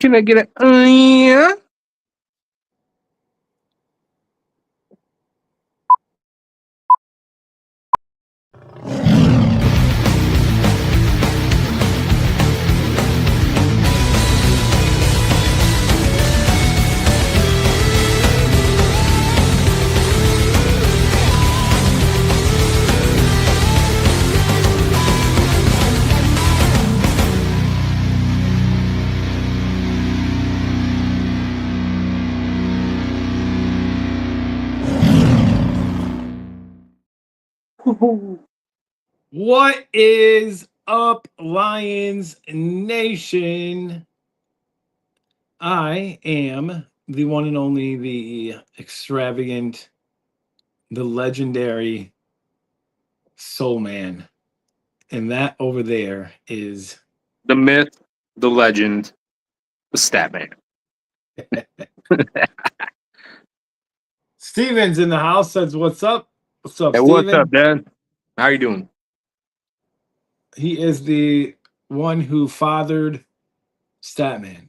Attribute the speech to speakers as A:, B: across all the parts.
A: Can I get it? Yeah.
B: What is up, Lions Nation? I am the one and only, the extravagant, the legendary Soul Man. And that over there is
A: The myth, the legend, the Statman.
B: Steven's in the house. Says, "What's up? What's up,
A: Hey, what's
B: Steven?"
A: up, Dad? How you doing?
B: He is the one who fathered Statman.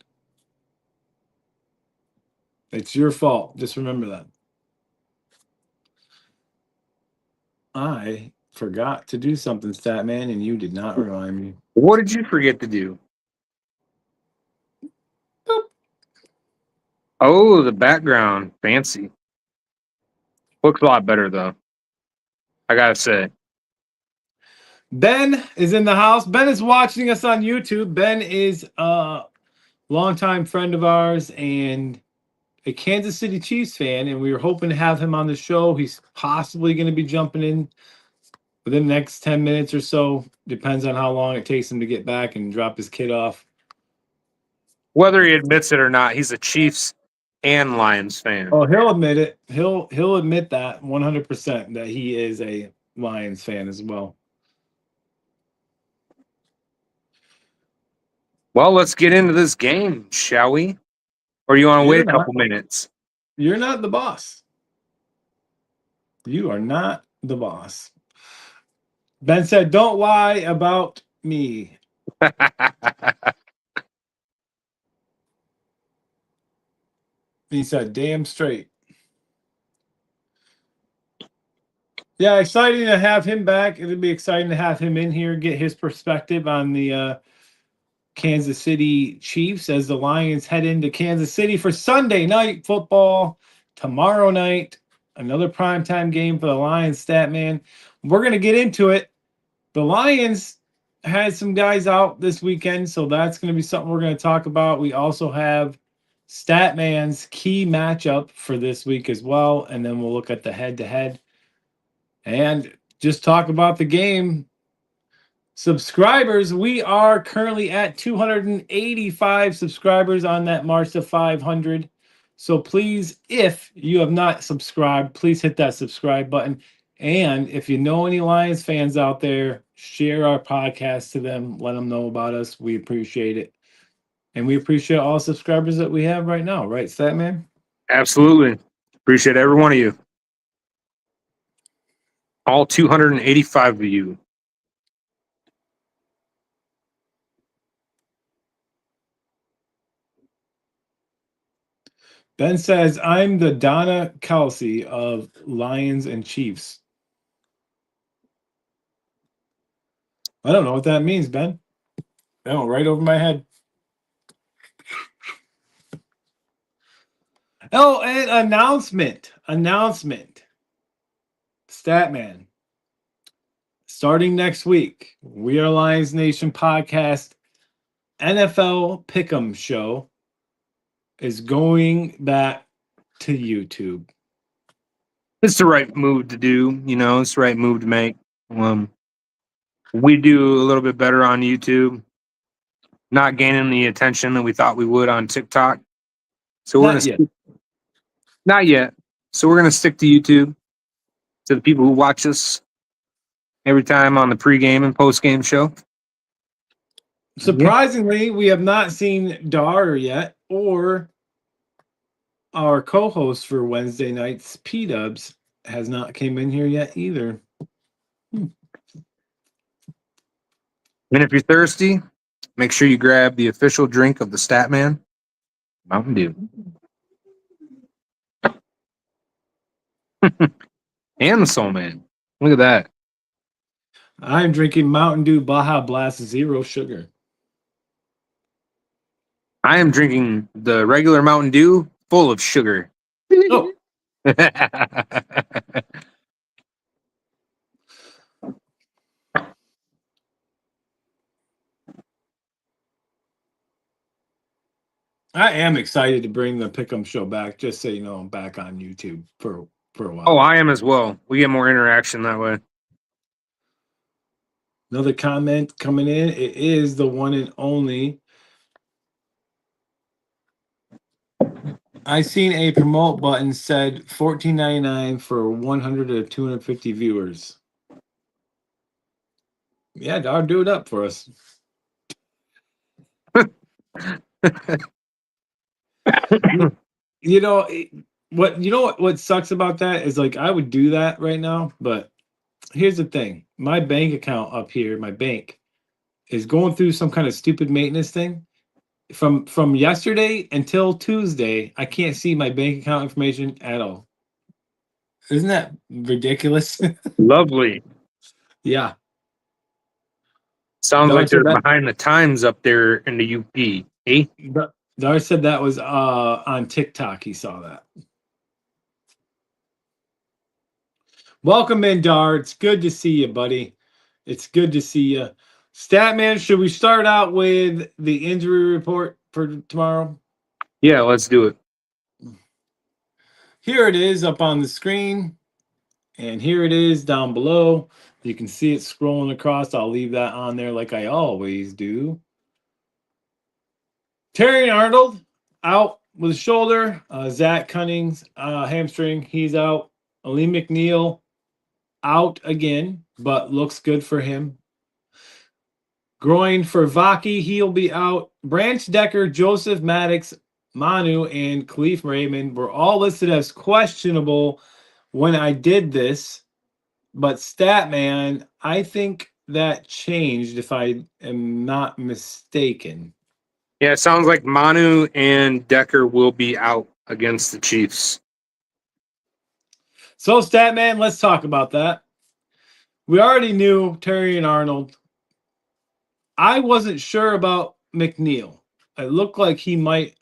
B: It's your fault. Just remember that. I forgot to do something, Statman, and you did not remind me.
A: What did you forget to do?
B: Boop.
A: Oh, the background. Fancy. Looks a lot better, though. I gotta say.
B: Ben is in the house. Ben is watching us on YouTube. Ben is a longtime friend of ours and a Kansas City Chiefs fan, and we were hoping to have him on the show. He's possibly going to be jumping in within the next 10 minutes or so. Depends on how long it takes him to get back and drop his kid off.
A: Whether he admits it or not, he's a Chiefs and Lions fan.
B: Oh, he'll admit it. He'll admit that 100% that he is a Lions fan as well.
A: Well, let's get into this game, shall we? Or you want to wait a
B: You're
A: couple
B: not.
A: minutes?
B: You're not the boss. You are not the boss. Ben said, "Don't lie about me." He said, "Damn straight." Yeah, exciting to have him back. It'll be exciting to have him in here, get his perspective on the Kansas City Chiefs as the Lions head into Kansas City for Sunday night football tomorrow night. Another primetime game for the Lions, Statman. We're going to get into it. The Lions had some guys out this weekend, so that's going to be something we're going to talk about. We also have Statman's key matchup for this week as well, and then we'll look at the head-to-head and just talk about the game. Subscribers, we are currently at 285 subscribers on that march to 500. So please, if you have not subscribed, please hit that subscribe button. And if you know any Lions fans out there, share our podcast to them. Let them know about us. We appreciate it. And we appreciate all subscribers that we have right now. Right, Statman?
A: Absolutely. Appreciate every one of you. All 285 of you.
B: Ben says, "I'm the Donna Kelsey of Lions and Chiefs." I don't know what that means, Ben. That went right over my head. Oh, and announcement. Statman. Starting next week, We Are Lions Nation podcast NFL Pick'em show is going back to YouTube.
A: It's the right move to do. You know, it's the right move to make. We do a little bit better on YouTube, not gaining the attention that we thought we would on TikTok. So we're
B: Not yet.
A: Not yet. So we're gonna stick to YouTube, to the people who watch us every time on the pregame and postgame show.
B: Surprisingly, we have not seen Dar yet, or our co-host for Wednesday nights, P-Dubs, has not came in here yet either.
A: And if you're thirsty, make sure you grab the official drink of the Statman. Mountain Dew. And the Soul Man. Look at that.
B: I'm drinking Mountain Dew Baja Blast Zero Sugar.
A: I am drinking the regular Mountain Dew full of sugar.
B: Oh, I am excited to bring the Pick'em show back. Just so you know, I'm back on YouTube for a while.
A: Oh, I am as well. We get more interaction that way.
B: Another comment coming in. It is the one and only. I seen a promote button said $14.99 for 100 to 250 viewers. Yeah, dog, do it up for us. You know what sucks about that is like I would do that right now, but here's the thing. My bank account up here, my bank, is going through some kind of stupid maintenance thing. From yesterday until Tuesday, I can't see my bank account information at all. Isn't that ridiculous?
A: Lovely.
B: Yeah.
A: Sounds
B: Dar
A: like
B: said
A: they're
B: that
A: behind the times up there in the UP. Eh?
B: Dar said that was on TikTok. He saw that. Welcome in, Dar. It's good to see you, buddy. It's good to see you. Statman, should we start out with the injury report for tomorrow?
A: Yeah, let's do it.
B: Here it is up on the screen, and here it is down below. You can see it scrolling across. I'll leave that on there like I always do. Terry Arnold out with a shoulder. Zach Cunnings, hamstring, he's out. Ali McNeil out again, but looks good for him. Groin for Vaki, he'll be out. Branch Decker, Joseph Maddox, Manu, and Khalif Raymond were all listed as questionable when I did this. But Statman, I think that changed if I am not mistaken.
A: Yeah, it sounds like Manu and Decker will be out against the Chiefs.
B: So, Statman, let's talk about that. We already knew Terry and Arnold. I wasn't sure about McNeil. It looked like he might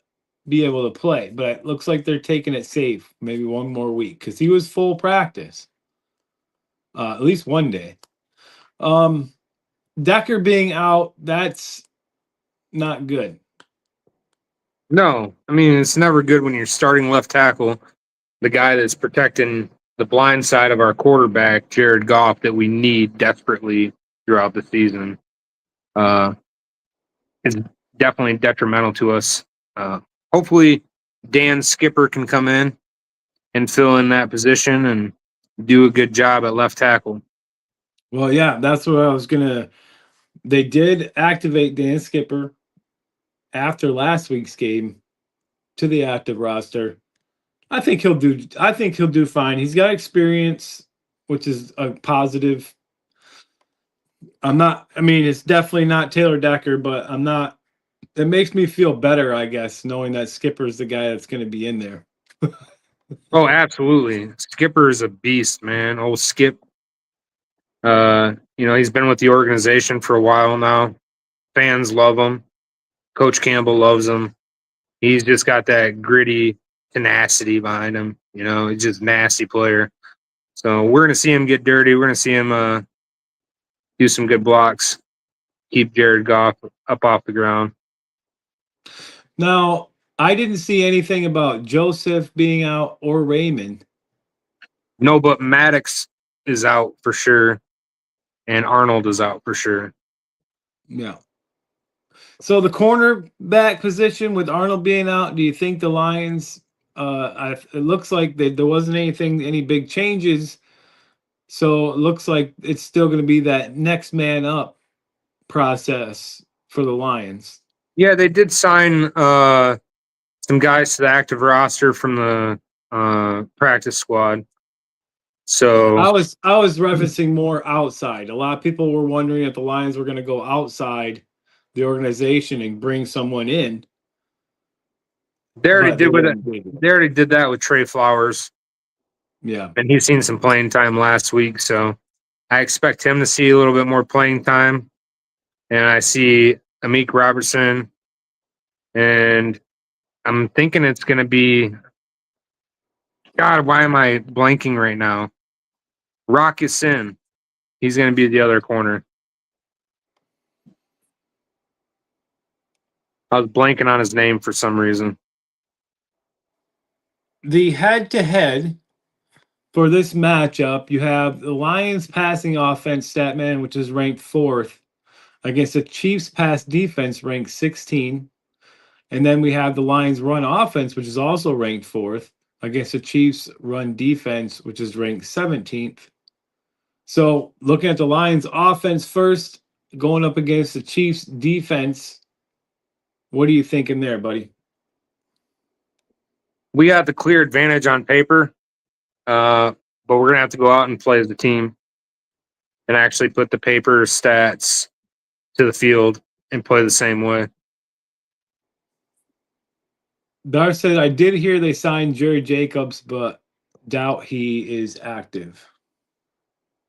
B: be able to play, but it looks like they're taking it safe, maybe one more week, because he was full practice, at least one day. Decker being out, that's not good.
A: No, I mean, it's never good when you're starting left tackle, the guy that's protecting the blind side of our quarterback, Jared Goff, that we need desperately throughout the season. Is definitely detrimental to us. Hopefully, Dan Skipper can come in and fill in that position and do a good job at left tackle.
B: Well, yeah, that's what I was gonna. They did activate Dan Skipper after last week's game to the active roster. I think he'll do fine. He's got experience, which is a positive. I mean, it's definitely not Taylor Decker, but I'm not. It makes me feel better, I guess, knowing that Skipper's the guy that's going to be in there.
A: Oh, absolutely. Skipper is a beast, man. Old Skip. He's been with the organization for a while now. Fans love him. Coach Campbell loves him. He's just got that gritty tenacity behind him. He's just a nasty player. So we're going to see him get dirty. We're going to see him do some good blocks, keep Jared Goff up off the ground.
B: Now, I didn't see anything about Joseph being out or Raymond.
A: No, but Maddox is out for sure, and Arnold is out for sure.
B: Yeah. So the cornerback position with Arnold being out, do you think the Lions? It looks like there wasn't any big changes. So it looks like it's still going to be that next man up process for the Lions.
A: Yeah, they did sign some guys to the active roster from the practice squad. So
B: I was referencing more outside. A lot of people were wondering if the Lions were going to go outside the organization and bring someone in.
A: They already
B: but they
A: did with it.
B: wouldn't give it.
A: They already did that with Trey Flowers,
B: Yeah.
A: and he's seen some playing time last week. So I expect him to see a little bit more playing time. And I see Amik Robertson, and I'm thinking it's going to be. God, why am I blanking right now? Rock Sin. He's going to be the other corner. I was blanking on his name for some reason.
B: The head-to-head for this matchup, you have the Lions passing offense, Statman, which is ranked 4th, against the Chiefs pass defense, ranked 16. And then we have the Lions run offense, which is also ranked 4th, against the Chiefs run defense, which is ranked 17th. So looking at the Lions offense first, going up against the Chiefs defense, what are you thinking there, buddy?
A: We have the clear advantage on paper, but we're going to have to go out and play as a team and actually put the paper stats to the field and play the same way.
B: Dar said, I did hear they signed Jerry Jacobs, but doubt he is active.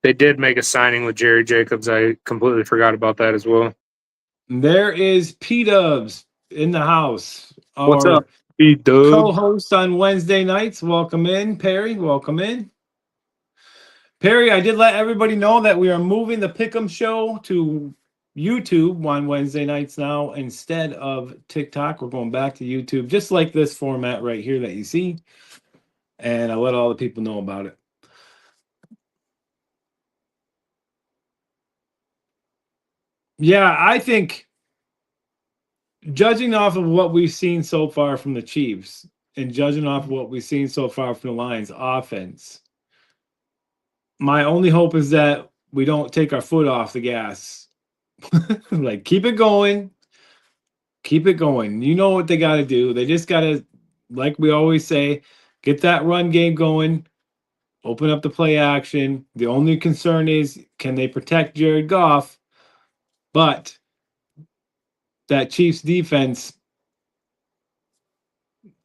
A: They did make a signing with Jerry Jacobs. I completely forgot about that as well.
B: There is P-Dubs in the house.
A: What's
B: Our
A: up, P-Dub?
B: co-host on Wednesday nights. Welcome in, Perry. Welcome in. Perry, I did let everybody know that we are moving the Pick'em show to YouTube on Wednesday nights now instead of TikTok. We're going back to YouTube, just like this format right here that you see. And I'll let all the people know about it. Yeah, I think judging off of what we've seen so far from the Chiefs and judging off of what we've seen so far from the Lions offense, my only hope is that we don't take our foot off the gas. Like, keep it going. Keep it going. You know what they got to do. They just got to, like we always say, get that run game going, open up the play action. The only concern is, can they protect Jared Goff? But that Chiefs defense,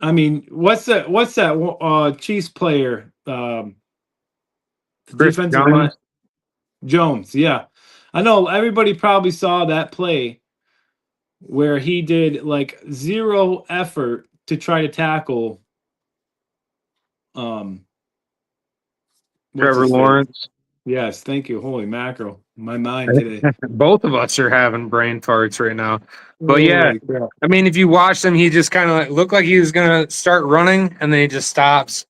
B: I mean, what's that Chiefs player? The
A: Chris
B: defensive
A: Jones.
B: line. Jones, yeah. I know everybody probably saw that play where he did like zero effort to try to tackle what's
A: Trevor
B: his face?
A: Lawrence.
B: Yes, thank you. Holy mackerel. My mind today.
A: Both of us are having brain farts right now. But yeah,
B: Holy crap.
A: I mean, if you watch him, he just kind of looked like he was going to start running, and then he just stops,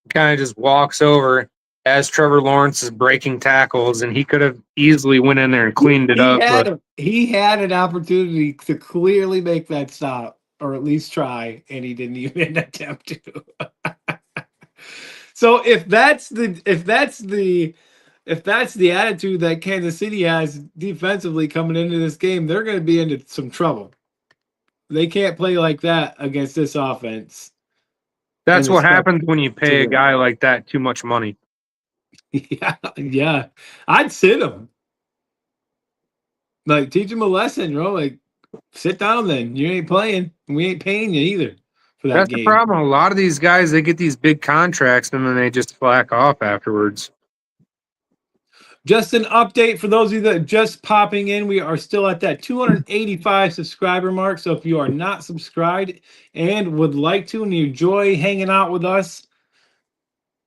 A: kind of just walks over as Trevor Lawrence is breaking tackles, and he could have easily went in there and cleaned it up. But
B: He had an opportunity to clearly make that stop, or at least try, and he didn't even attempt to. So if that's the attitude that Kansas City has defensively coming into this game, they're going to be into some trouble. They can't play like that against this offense.
A: that's
B: And
A: what
B: expect
A: happens when you pay
B: to
A: a
B: win.
A: guy like that too much money.
B: Yeah. I'd sit him. Like, teach him a lesson, bro. Like, sit down then. You ain't playing. We ain't paying you either for that
A: That's
B: game.
A: the problem. A lot of these guys, they get these big contracts, and then they just slack off afterwards.
B: Just an update for those of you that are just popping in. We are still at that 285 subscriber mark. So if you are not subscribed and would like to and you enjoy hanging out with us,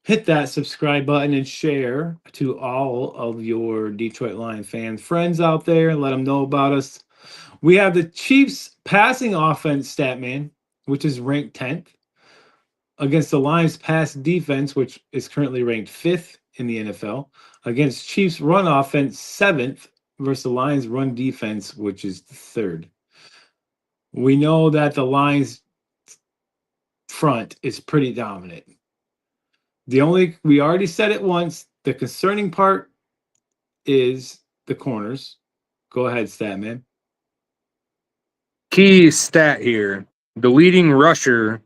B: hit that subscribe button and share to all of your Detroit Lion fan friends out there. Let them know about us. We have the Chiefs passing offense, Statman, which is ranked 10th, against the Lions pass defense, which is currently ranked 5th in the NFL, against Chiefs run offense 7th versus the Lions run defense, which is 3rd. We know that the Lions front is pretty dominant. We already said it once, the concerning part is the corners. Go ahead, Statman.
A: Key stat here. The leading rusher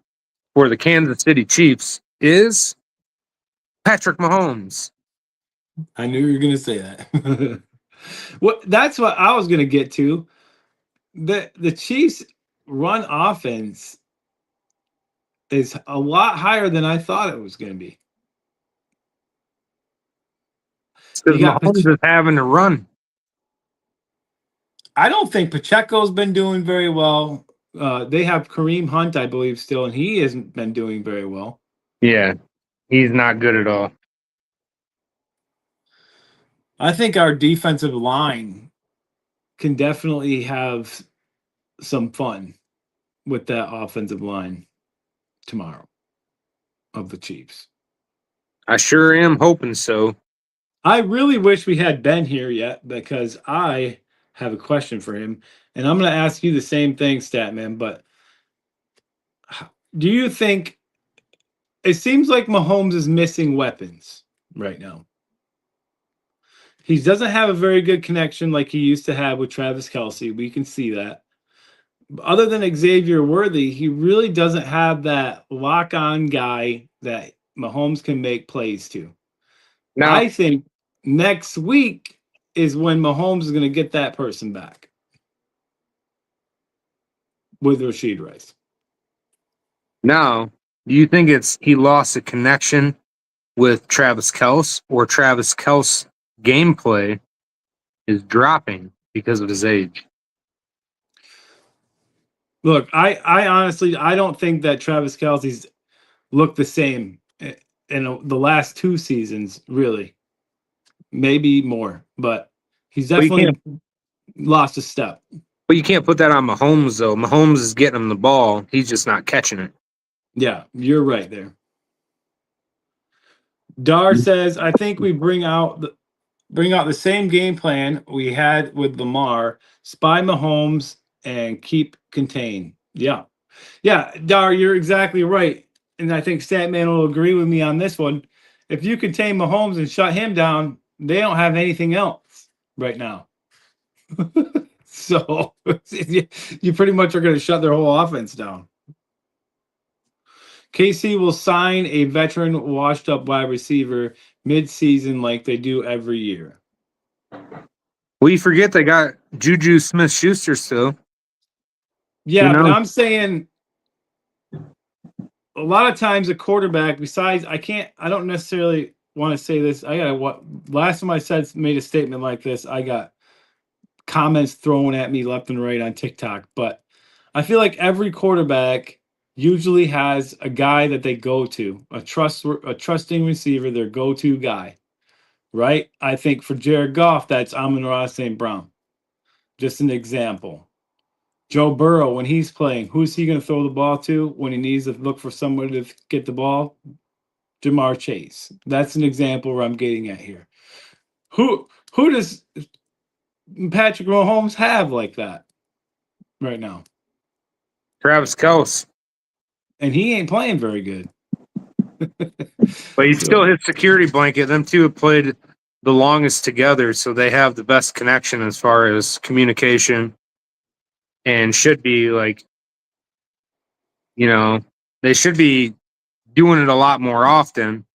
A: for the Kansas City Chiefs is Patrick Mahomes.
B: I knew you were going to say that. That's what I was going to get to. The Chiefs run offense is a lot higher than I thought it was going to be.
A: Because
B: You got
A: Mahomes is having to run.
B: I don't think Pacheco's been doing very well. They have Kareem Hunt, I believe, still, and he hasn't been doing very well.
A: Yeah, he's not good at all.
B: I think our defensive line can definitely have some fun with that offensive line tomorrow of the Chiefs.
A: I sure am hoping so.
B: I really wish we had Ben here yet because I have a question for him, and I'm going to ask you the same thing, Statman. But do you think it seems like Mahomes is missing weapons right now? He doesn't have a very good connection like he used to have with Travis Kelce. We can see that. Other than Xavier Worthy, he really doesn't have that lock-on guy that Mahomes can make plays to.
A: Now,
B: I think next week is when Mahomes is going to get that person back with Rashid Rice.
A: now, do you think it's he lost a connection with Travis Kelce, or Travis Kelce gameplay is dropping because of his age?
B: Look, I honestly I don't think that Travis Kelce's looked the same in the last two seasons, really. Maybe more, but he's
A: But you can't.
B: definitely lost a step.
A: But you can't put that on Mahomes though. Mahomes is getting him the ball. He's just not catching it.
B: Yeah, you're right there. Dar says, I think we bring out the same game plan we had with Lamar, spy Mahomes and keep contained. Yeah. Yeah, Dar, you're exactly right. And I think Statman will agree with me on this one. If you contain Mahomes and shut him down, they don't have anything else right now. So you pretty much are going to shut their whole offense down. KC will sign a veteran washed up wide receiver mid-season like they do every year.
A: We forget they got Juju Smith-Schuster still.
B: Yeah, but
A: knows?
B: I'm saying a lot of times a quarterback, besides I don't necessarily want to say this. Last time I made a statement like this, I got comments thrown at me left and right on TikTok. But I feel like every quarterback usually has a guy that they go to, a trusting receiver, their go-to guy, right? I think for Jared Goff, that's Amon-Ra St. Brown. Just an example. Joe Burrow, when he's playing, who's he going to throw the ball to when he needs to look for someone to get the ball? Jamar Chase. That's an example where I'm getting at here. Who does Patrick Mahomes have like that right now?
A: Travis Kelce.
B: And he ain't playing very good.
A: But he's still his security blanket. Them two have played the longest together, so they have the best connection as far as communication, and should be like, they should be doing it a lot more often.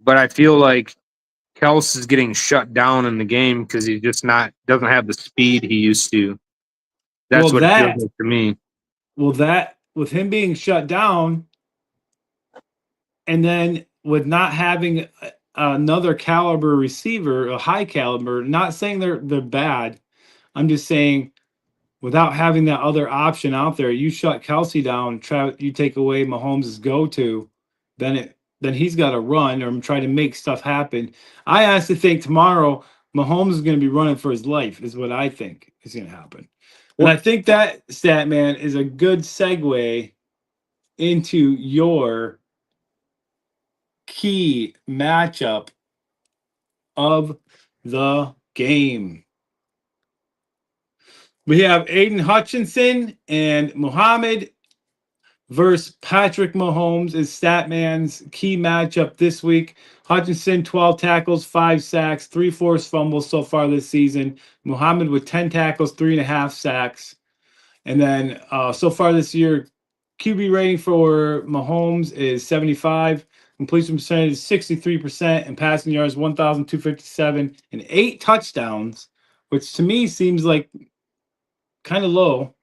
A: But I feel like Kels is getting shut down in the game because he just doesn't have the speed he used to. That's what it feels like to me.
B: Well, that with him being shut down, and then with not having another caliber receiver, a high caliber, not saying they're bad. I'm just saying without having that other option out there, you shut Kelce down, you take away Mahomes' go-to, then he's got to run or try to make stuff happen. I honestly think tomorrow Mahomes is going to be running for his life, is what I think is going to happen. And I think that, Statman, is a good segue into your key matchup of the game. We have Aiden Hutchinson and Muhammad versus Patrick Mahomes is Statman's key matchup this week. Hutchinson, 12 tackles, 5 sacks, 3 forced fumbles so far this season. Muhammad with 10 tackles, 3.5 sacks. And then so far this year, QB rating for Mahomes is 75. Completion percentage is 63%, and passing yards 1,257 and 8 touchdowns, which to me seems like kind of low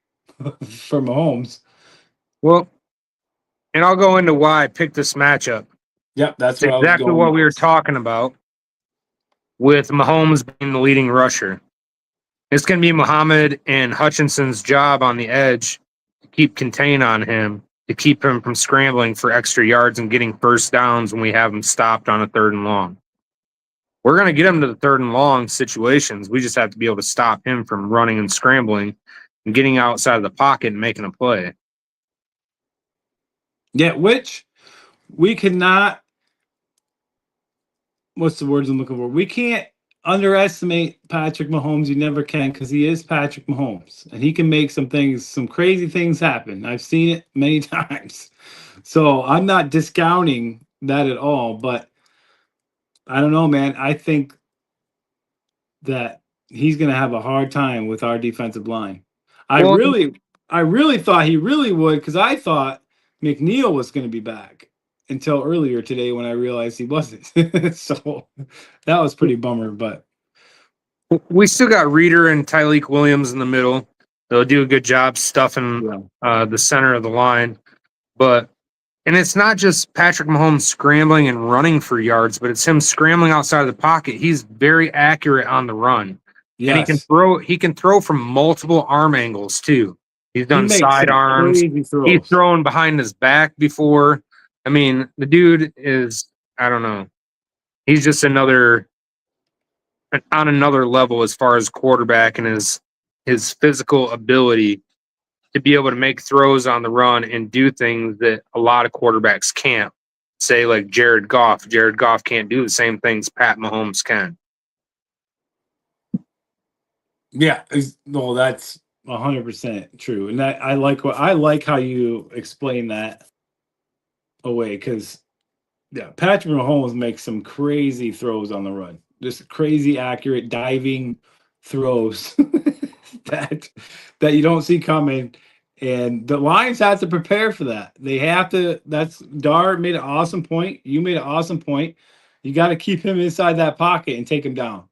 B: for Mahomes.
A: Well, And I'll go into why I picked this matchup.
B: Yep, that's
A: It's
B: where I was
A: exactly
B: going
A: what we were
B: next.
A: talking about with Mahomes being the leading rusher. It's going to be Muhammad and Hutchinson's job on the edge to keep contain on him, to keep him from scrambling for extra yards and getting first downs when we have him stopped on a 3rd and long. We're going to get him to the 3rd and long situations. We just have to be able to stop him from running and scrambling and getting outside of the pocket and making a play.
B: Yeah, which we cannot. What's the words I'm looking for? We can't underestimate Patrick Mahomes. You never can, because he is Patrick Mahomes, and he can make some crazy things happen. I've seen it many times. So I'm not discounting that at all, but I don't know, man. I think that he's going to have a hard time with our defensive line. I
A: Well,
B: really thought he really would, because I thought McNeil was going to be back until earlier today when I realized he wasn't. So that was pretty bummer, but
A: we still got Reeder and Tyleek Williams in the middle. They'll do a good job stuffing the center of the line. And it's not just Patrick Mahomes scrambling and running for yards, but it's him scrambling outside of the pocket. He's very accurate on the run.
B: yes,
A: And he can throw from multiple arm angles too. He's
B: he
A: done
B: makes
A: side
B: some
A: arms.
B: crazy
A: He's
B: throws.
A: thrown behind his back before. I mean, the dude is, I don't know. He's just on another level as far as quarterback and his physical ability to be able to make throws on the run and do things that a lot of quarterbacks can't. Say like Jared Goff. Jared Goff can't do the same things Pat Mahomes can.
B: Yeah, well, that's 100% true, and I like how you explain that away, because yeah, Patrick Mahomes makes some crazy throws on the run, just crazy accurate diving throws that that you don't see coming, and the Lions have to prepare for that. They have to. That's Dar made an awesome point. You made an awesome point. You got to keep him inside that pocket and take him down.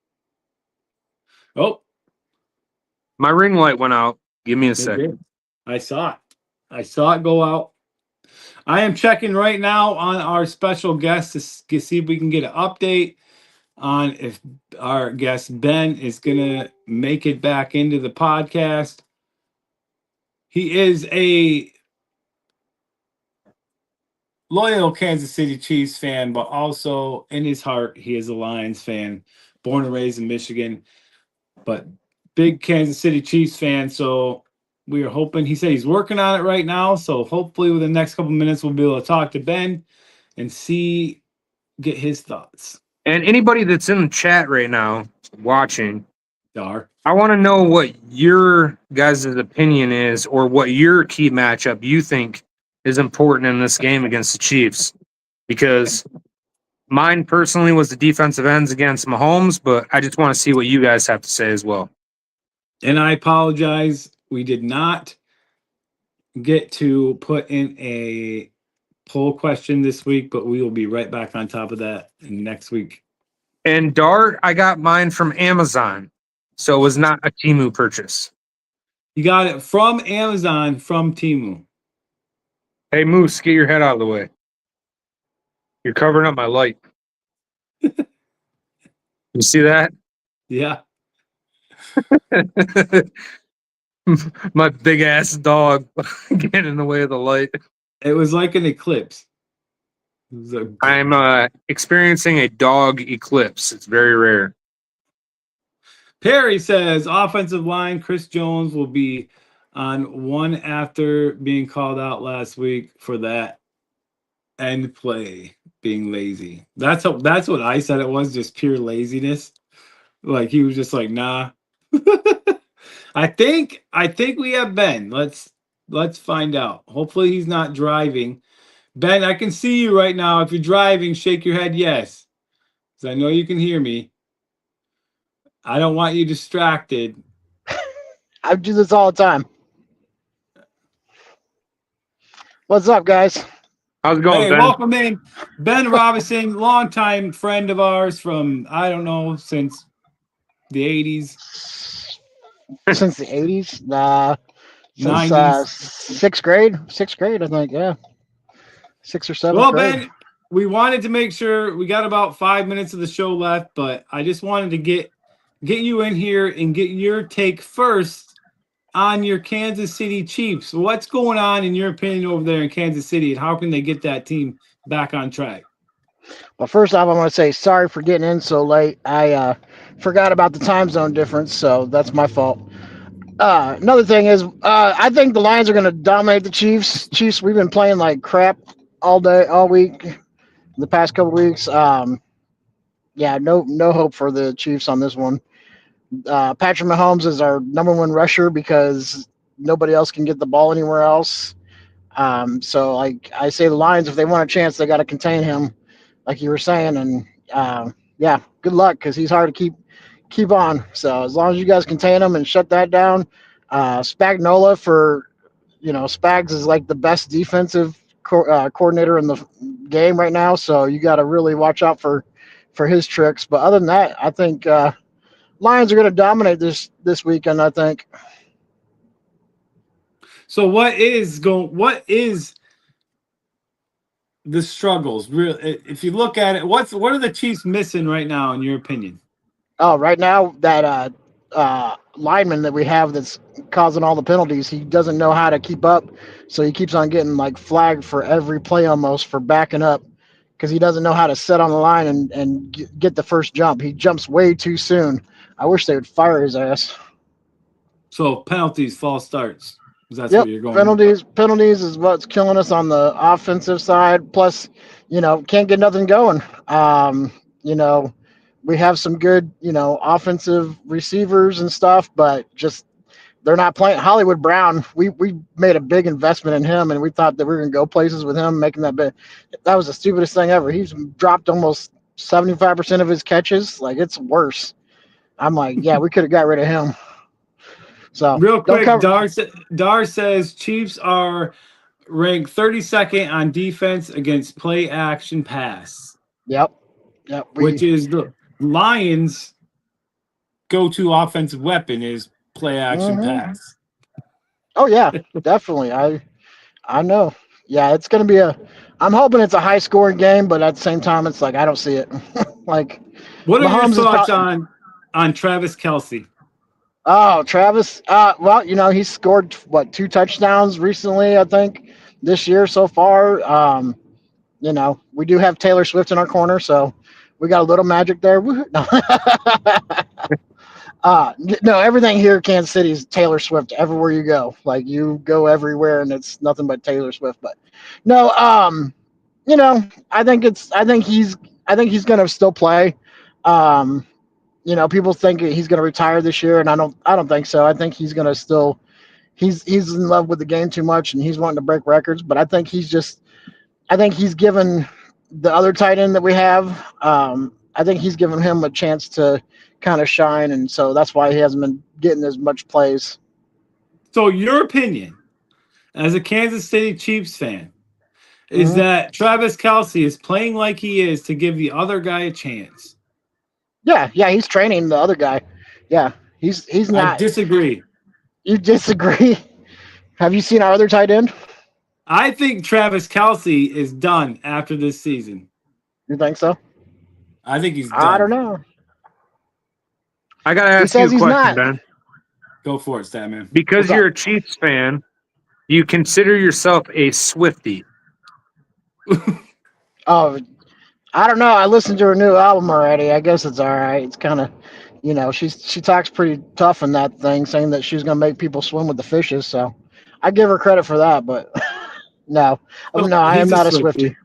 B: Oh,
A: My ring light went out. Give me a
B: it
A: second.
B: did. I saw it. I saw it go out. I am checking right now on our special guest to see if we can get an update on if our guest Ben is going to make it back into the podcast. He is a loyal Kansas City Chiefs fan, but also in his heart, he is a Lions fan, born and raised in Michigan, but big Kansas City Chiefs fan. So we are hoping, he said he's working on it right now. So hopefully within the next couple minutes, we'll be able to talk to Ben and get his thoughts.
A: And anybody that's in the chat right now watching,
B: Dar.
A: I want to know what your guys' opinion is or what your key matchup you think is important in this game against the Chiefs. Because mine personally was the defensive ends against Mahomes, but I just want to see what you guys have to say as well.
B: And I apologize. We did not get to put in a poll question this week, but we will be right back on top of that next week.
A: And Dart, I got mine from Amazon. So it was not a Temu purchase.
B: You got it from Amazon, from Temu.
A: Hey, Moose, get your head out of the way. You're covering up my light. You see that?
B: Yeah.
A: My big ass dog getting in the way of the light.
B: It was like an eclipse.
A: I'm experiencing a dog eclipse. It's very rare.
B: Perry says offensive line, Chris Jones will be on one after being called out last week for that end play being lazy. That's what I said it was, just pure laziness. Like he was just like, nah. I think we have Ben. Let's find out. Hopefully he's not driving. Ben, I can see you right now. If you're driving, shake your head yes. Because I know you can hear me. I don't want you distracted.
C: I do this all the time. What's up, guys?
A: How's it going,
B: Hey,
A: Ben?
B: welcome in. Ben Robinson, longtime friend of ours from, I don't know, since the 80s.
C: Since the 80s? Since
B: 90s.
C: sixth grade, I think, yeah. 6th or 7th
B: Well,
C: grade.
B: Ben, we wanted to make sure we got about 5 minutes of the show left, but I just wanted to get you in here and get your take first on your Kansas City Chiefs. What's going on in your opinion over there in Kansas City, and how can they get that team back on track?
C: Well, first off, I want to say sorry for getting in so late. I forgot about the time zone difference, so that's my fault. Another thing is, I think the Lions are going to dominate the Chiefs. Chiefs, we've been playing like crap all day, all week, the past couple weeks. Yeah, no hope for the Chiefs on this one. Patrick Mahomes is our number one rusher because nobody else can get the ball anywhere else. So, like I say, the Lions, if they want a chance, they got to contain him, like you were saying. And yeah, good luck because he's hard to keep on. So as long as you guys contain him and shut that down, Spagnola Spags is like the best defensive coordinator in the game right now. So you got to really watch out for his tricks. But other than that, I think Lions are going to dominate this weekend, I think.
B: So what is the struggles? If you look at it, what are the Chiefs missing right now, in your opinion?
C: Oh, right now that lineman that we have that's causing all the penalties, he doesn't know how to keep up, so he keeps on getting like flagged for every play almost for backing up because he doesn't know how to sit on the line and get the first jump. He jumps way too soon. I wish they would fire his ass.
B: So penalties, false starts. That's
C: Yep,
B: what you're going.
C: penalties is what's killing us on the offensive side. Plus, can't get nothing going. We have some good, offensive receivers and stuff, but just they're not playing. Hollywood Brown, we made a big investment in him, and we thought that we were gonna go places with him, making that bit. That was the stupidest thing ever. He's dropped almost 75% of his catches. Like, it's worse. I'm like, yeah, we could have got rid of him. So
B: real quick, Dar says Chiefs are ranked 32nd on defense against play action pass.
C: Yep.
B: Which is the Lions' go-to offensive weapon is play action pass.
C: Oh yeah, definitely. I know. Yeah, it's gonna be I'm hoping it's a high scoring game, but at the same time, it's like I don't see it. Like,
B: what are
C: Mahomes
B: your thoughts on Travis Kelce?
C: Oh, Travis. Well, he's scored 2 touchdowns recently, I think, this year so far. We do have Taylor Swift in our corner, so we got a little magic there. No. No, everything here in Kansas City is Taylor Swift everywhere you go. Like, you go everywhere and it's nothing but Taylor Swift. But no, I think he's gonna still play. People think he's gonna retire this year, and I don't think so. I think he's gonna still he's in love with the game too much and he's wanting to break records, but I think he's given the other tight end that we have, I think he's given him a chance to kind of shine, and so that's why he hasn't been getting as much plays.
B: So your opinion as a Kansas City Chiefs fan is that Travis Kelce is playing like he is to give the other guy a chance?
C: Yeah, he's training the other guy. Yeah, he's not.
B: I disagree.
C: You disagree? Have you seen our other tight end?
B: I think Travis Kelce is done after this season.
C: You think so?
B: I think he's done.
C: I don't know.
A: I gotta ask you a question, Ben.
B: Go for it, Statman.
A: Because you're a Chiefs fan, you consider yourself a Swiftie.
C: Oh, I don't know. I listened to her new album already. I guess it's all right. It's kind of, she talks pretty tough in that thing, saying that she's going to make people swim with the fishes. So I give her credit for that. But no, I am not a Swiftie.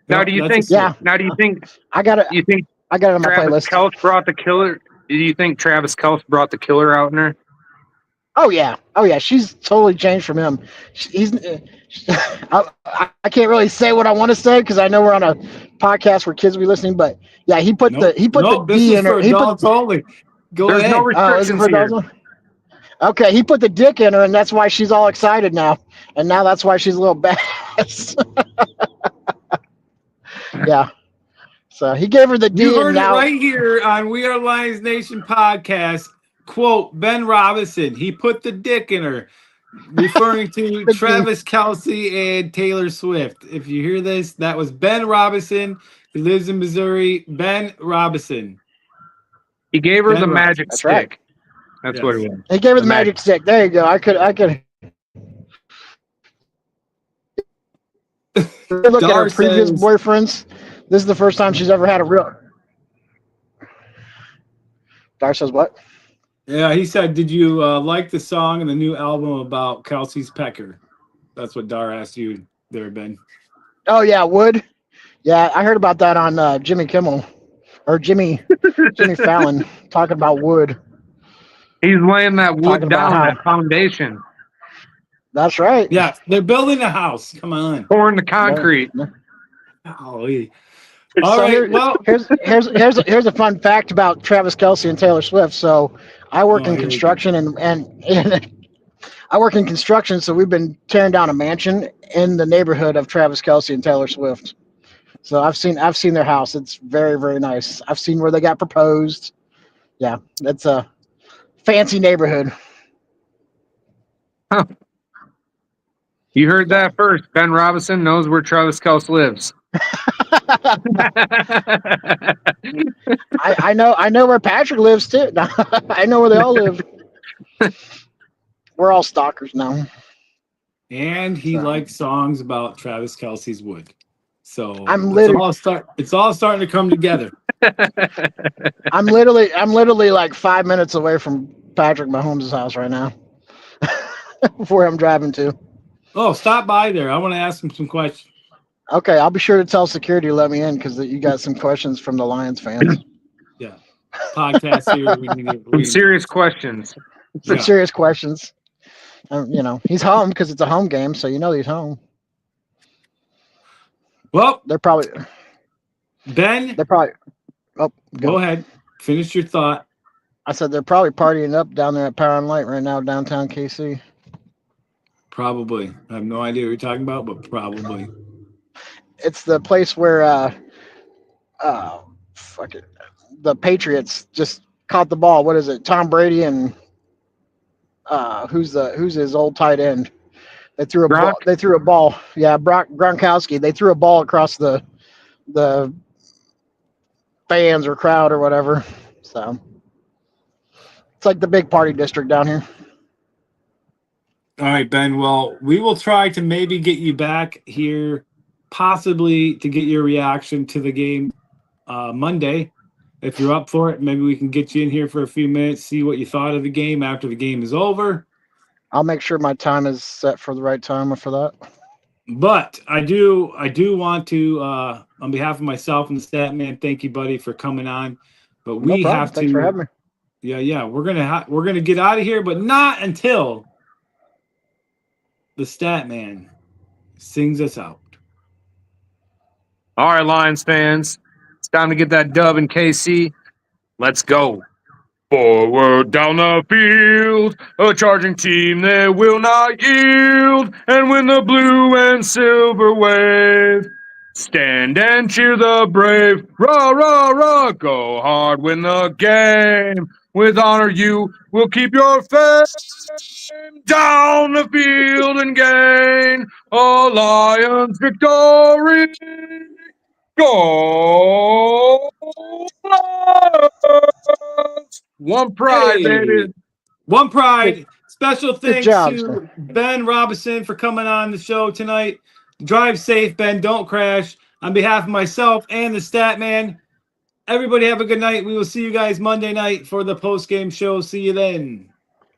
A: Now, do you think?
C: Yeah.
A: Now, do you think?
C: I got it.
A: You think
C: I got it on my
A: Travis
C: playlist.
A: Kelce brought the killer? Do you think Travis Kelce brought the killer out in her?
C: Oh yeah. She's totally changed from him. I can't really say what I want to say because I know we're on a podcast where kids will be listening. But yeah, he put the D in her.
B: Only.
A: There's no restrictions here.
C: Okay, he put the dick in her, and that's why she's all excited now. And now that's why she's a little badass. Yeah. So he gave her the D.
B: You heard it right here on We Are Lions Nation podcast. Quote, Ben Robinson, he put the dick in her. referring to Travis Kelce and Taylor Swift. If you hear this, that was Ben Robinson. He lives in Missouri. Ben Robinson.
A: He gave her
B: Ben
A: the
B: Robinson.
A: magic
C: That's
A: stick.
C: right.
A: That's
B: Yes.
A: what it was.
C: He gave her the
A: The
C: magic
A: magic.
C: stick. There you go. I could look at
B: Dar
C: her previous
B: says-
C: boyfriends. This is the first time she's ever had a real. Dar says what?
B: Yeah, he said, did you like the song and the new album about Kelsey's pecker? That's what Dar asked you there, Ben.
C: Oh yeah, Wood. Yeah, I heard about that on Jimmy Kimmel or Jimmy Fallon talking about Wood.
A: He's laying that wood
C: Talking about
A: down,
C: how-
A: that foundation,
C: That's right.
B: Yeah, they're building a house. Come on.
A: pouring the concrete.
B: Golly.
C: So
B: All right. Well,
C: here's a fun fact about Travis Kelce and Taylor Swift. So I work
B: Oh,
C: in
B: here we
C: construction and I work in construction, so we've been tearing down a mansion in the neighborhood of Travis Kelce and Taylor Swift. So I've seen their house. It's very, very nice. I've seen where they got proposed. Yeah, that's a fancy neighborhood.
A: You heard that first. Ben Robinson knows where Travis Kelce lives.
C: I know where Patrick lives too. I know where they all live. We're all stalkers now.
B: and he
C: So.
B: likes songs about Travis Kelce's Wood. So
C: I'm
B: it's all starting to come together.
C: I'm literally like 5 minutes away from Patrick Mahomes' house right now. Where I'm driving to.
B: Oh, stop by there. I want to ask him some questions.
C: Okay, I'll be sure to tell security to let me in because you got some questions from the Lions fans.
B: Yeah. Podcast here.
A: Some serious questions.
C: Some
B: Yeah.
C: serious questions. He's home because it's a home game, so he's home.
B: Well,
C: They're probably.
B: Ben,
C: Oh,
B: go ahead. Finish your thought.
C: I said they're probably partying up down there at Power and Light right now, downtown KC.
B: Probably. I have no idea what you're talking about, but probably.
C: It's the place where the Patriots just caught the ball. What is it? Tom Brady and who's his old tight end? They threw a ball.
A: Gronk?
C: They threw a ball. Yeah, Gronkowski. They threw a ball across the fans or crowd or whatever. So it's like the big party district down here.
B: All right, Ben. Well, we will try to maybe get you back here, possibly to get your reaction to the game Monday. If you're up for it, maybe we can get you in here for a few minutes, see what you thought of the game after the game is over.
C: I'll make sure my time is set for the right time for that.
B: But I do want to, on behalf of myself and the Statman, thank you, buddy, for coming on. But we
C: No problem.
B: have to.
C: Thanks for having me.
B: Yeah, we're gonna get out of here, but not until the Statman sings us out.
A: All right, Lions fans. It's time to get that dub in KC. Let's go. Forward down the field, a charging team that will not yield. And when the blue and silver wave, stand and cheer the brave. Rah, rah, rah, go hard, win the game. With honor you will keep your fame. Down the field and gain a Lions victory. Go Lions! One pride,
B: Hey.
A: baby.
B: One pride. Special thanks
C: job,
B: to
C: sir.
B: Ben Robinson for coming on the show tonight. Drive safe, Ben. Don't crash. On behalf of myself and the Statman, everybody have a good night. We will see you guys Monday night for the post-game show. See you then.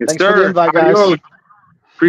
A: Yes,
C: Thanks for the
A: sir.
C: invite, guys.
A: Adios.